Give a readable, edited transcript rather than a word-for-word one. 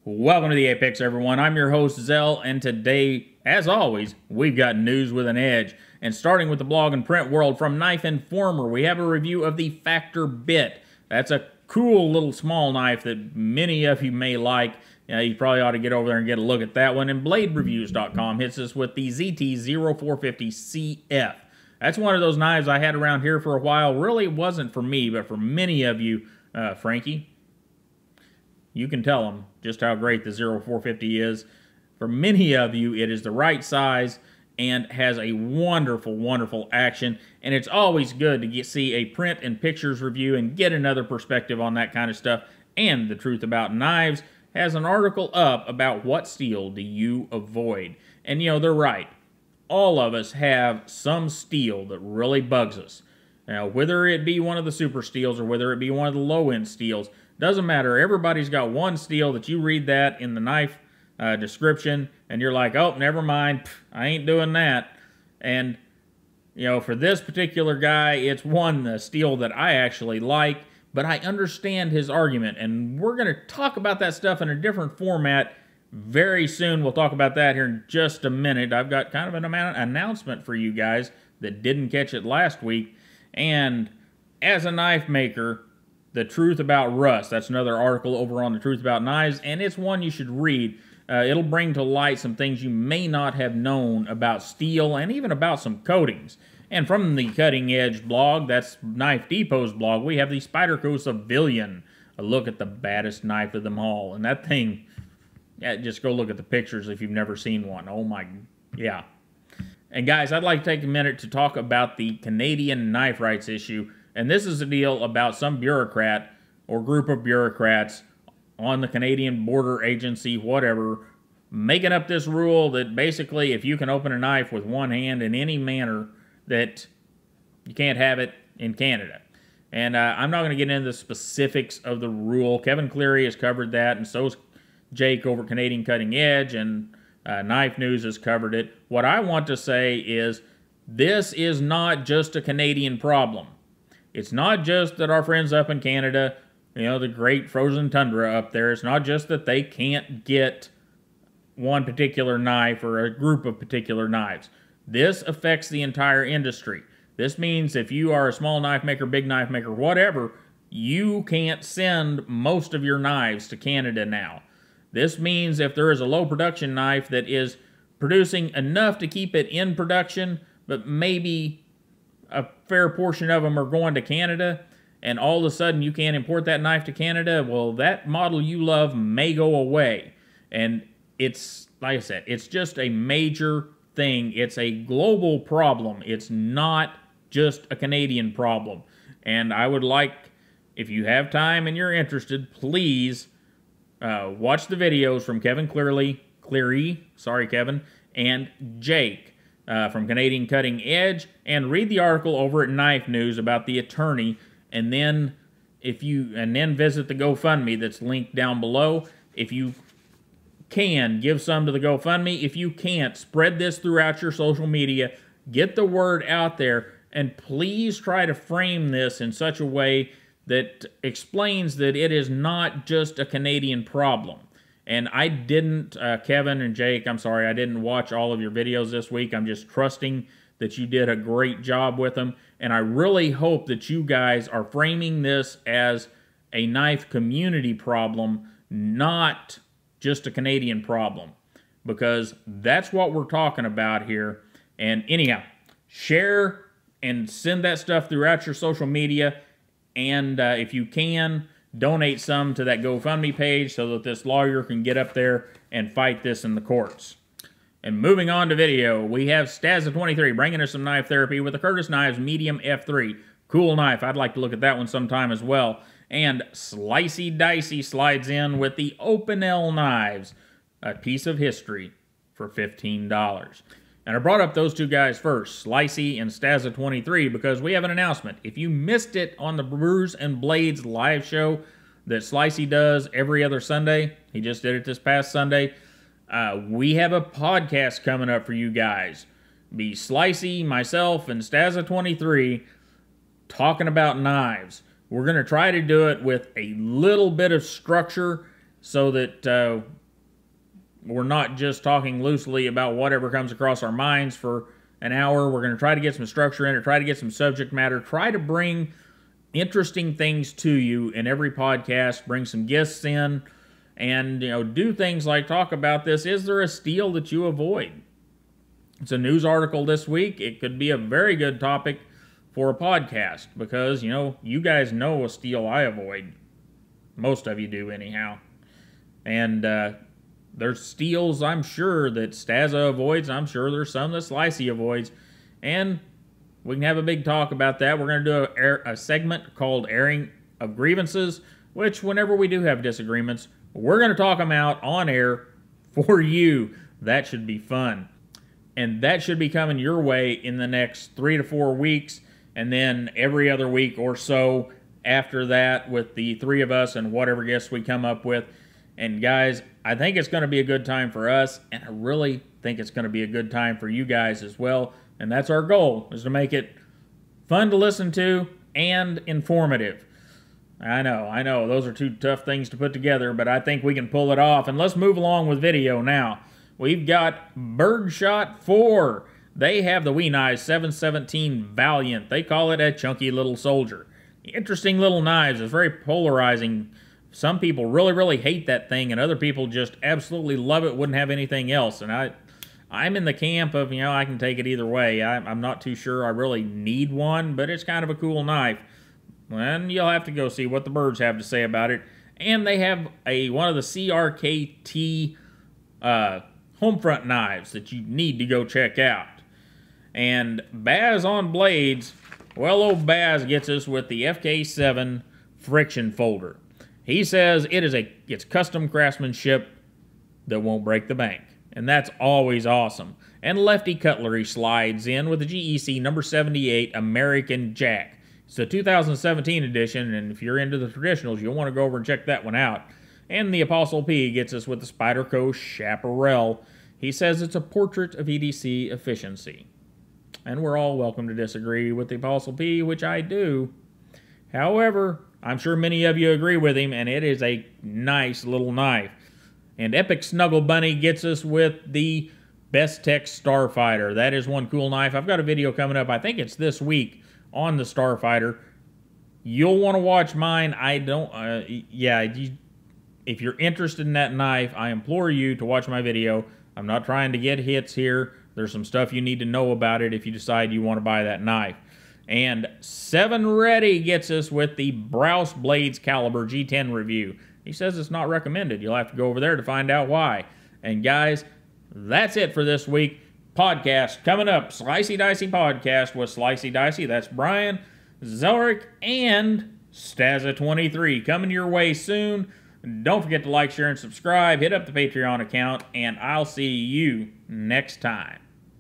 Welcome to the Apex, everyone. I'm your host, Zell, and today, as always, we've got news with an edge. And starting with the blog and print world from Knife Informer, we have a review of the Factor Bit. That's a cool little small knife that many of you may like. You probably ought to get over there and get a look at that one. And BladeReviews.com hits us with the ZT-0450CF. That's one of those knives I had around here for a while. Really wasn't for me, but for many of you, Frankie, you can tell them just how great the 0450 is. For many of you, it is the right size and has a wonderful, wonderful action. And it's always good to see a print and pictures review and get another perspective on that kind of stuff. And The Truth About Knives has an article up about what steel do you avoid. And you know, they're right. All of us have some steel that really bugs us. Now, whether it be one of the super steels or whether it be one of the low-end steels, doesn't matter. Everybody's got one steel that you read that in the knife description, and you're like, oh, never mind, I ain't doing that. And, you know, for this particular guy, it's one steel that I actually like, but I understand his argument, and we're going to talk about that stuff in a different format very soon. We'll talk about that here in just a minute. I've got kind of an announcement for you guys that didn't catch it last week, and as a knife maker, The Truth About Rust. That's another article over on The Truth About Knives, and it's one you should read. It'll bring to light some things you may not have known about steel and even about some coatings. And from the Cutting Edge blog, that's Knife Depot's blog, we have the Spyderco Civilian, a look at the baddest knife of them all. And that thing, yeah, just go look at the pictures if you've never seen one. Oh my, yeah. And guys, I'd like to take a minute to talk about the Canadian knife rights issue. And this is a deal about some bureaucrat or group of bureaucrats on the Canadian Border Agency, whatever, making up this rule that basically if you can open a knife with one hand in any manner, that you can't have it in Canada. And I'm not going to get into the specifics of the rule. Kevin Cleary has covered that, and so's Jake over Canadian Cutting Edge, and KnifeNews has covered it. What I want to say is this is not just a Canadian problem. It's not just that our friends up in Canada, you know, the great frozen tundra up there, it's not just that they can't get one particular knife or a group of particular knives. This affects the entire industry. This means if you are a small knife maker, big knife maker, whatever, you can't send most of your knives to Canada now. This means if there is a low production knife that is producing enough to keep it in production, but maybe a fair portion of them are going to Canada, and all of a sudden you can't import that knife to Canada, well, that model you love may go away. And it's, like I said, it's just a major thing. It's a global problem. It's not just a Canadian problem. And I would like, if you have time and you're interested, please watch the videos from Kevin Cleary, sorry Kevin, and Jake from Canadian Cutting Edge, and read the article over at KnifeNews about the attorney, and then visit the GoFundMe that's linked down below. If you can, give some to the GoFundMe. If you can't, spread this throughout your social media. Get the word out there, and please try to frame this in such a way that explains that it is not just a Canadian problem. And I didn't, Kevin and Jake, I'm sorry, I didn't watch all of your videos this week. I'm just trusting that you did a great job with them. And I really hope that you guys are framing this as a knife community problem, not just a Canadian problem. Because that's what we're talking about here. And anyhow, share and send that stuff throughout your social media. And if you can, donate some to that GoFundMe page so that this lawyer can get up there and fight this in the courts. And moving on to video, we have Stazza23 bringing us some knife therapy with the Curtis Knives Medium F3. Cool knife. I'd like to look at that one sometime as well. And Slicey Dicey slides in with the Open L Knives, a piece of history, for $15. And I brought up those two guys first, Slicey and Stazza23, because we have an announcement. If you missed it on the Baz On Blades live show that Slicey does every other Sunday, he just did it this past Sunday, we have a podcast coming up for you guys. Be Slicey, myself, and Stazza23 talking about knives. We're going to try to do it with a little bit of structure so that we're not just talking loosely about whatever comes across our minds for an hour. We're going to try to get some structure in it, try to get some subject matter, try to bring interesting things to you in every podcast, bring some guests in, and do things like talk about this. Is there a steel that you avoid? It's a news article this week. It could be a very good topic for a podcast because, you guys know a steel I avoid. Most of you do anyhow. And there's steels I'm sure that Staza avoids. I'm sure there's some that Slicey avoids. And we can have a big talk about that. We're going to do a segment called Airing of Grievances, which whenever we do have disagreements, we're going to talk them out on air for you. That should be fun. And that should be coming your way in the next 3 to 4 weeks, and then every other week or so after that with the three of us and whatever guests we come up with. And guys, I think it's going to be a good time for us, and I really think it's going to be a good time for you guys as well. And that's our goal, is to make it fun to listen to and informative. I know, those are two tough things to put together, but I think we can pull it off. And let's move along with video now. We've got Birdshot IV. They have the Wee Knives 717 Valiant. They call it a chunky little soldier. Interesting little knives. It's very polarizing. Some people really, really hate that thing, and other people just absolutely love it, wouldn't have anything else. And I'm in the camp of, I can take it either way. I'm not too sure I really need one, but it's kind of a cool knife. And you'll have to go see what the birds have to say about it. And they have one of the CRKT Homefront knives that you need to go check out. And Baz On Blades, well, old Baz gets us with the FK7 friction folder. He says it's custom craftsmanship that won't break the bank. And that's always awesome. And Lefty Cutlery slides in with the GEC number 78 American Jack. It's the 2017 edition, and if you're into the traditionals, you'll want to go over and check that one out. And the Apostle P gets us with the Spyderco Chaparral. He says it's a portrait of EDC efficiency. And we're all welcome to disagree with the Apostle P, which I do. However, I'm sure many of you agree with him, and it is a nice little knife. And Epic Snuggle Bunny gets us with the Best Tech Starfighter. That is one cool knife. I've got a video coming up, I think it's this week, on the Starfighter. You'll want to watch mine. If you're interested in that knife, I implore you to watch my video. I'm not trying to get hits here. There's some stuff you need to know about it if you decide you want to buy that knife. And 7 Ready gets us with the Browse Blades Caliber G10 review. He says it's not recommended. You'll have to go over there to find out why. And guys, that's it for this week. Podcast coming up. Slicey Dicey Podcast with Slicey Dicey. That's Brian, Zelrick, and Staza23. Coming your way soon. Don't forget to like, share, and subscribe. Hit up the Patreon account, and I'll see you next time.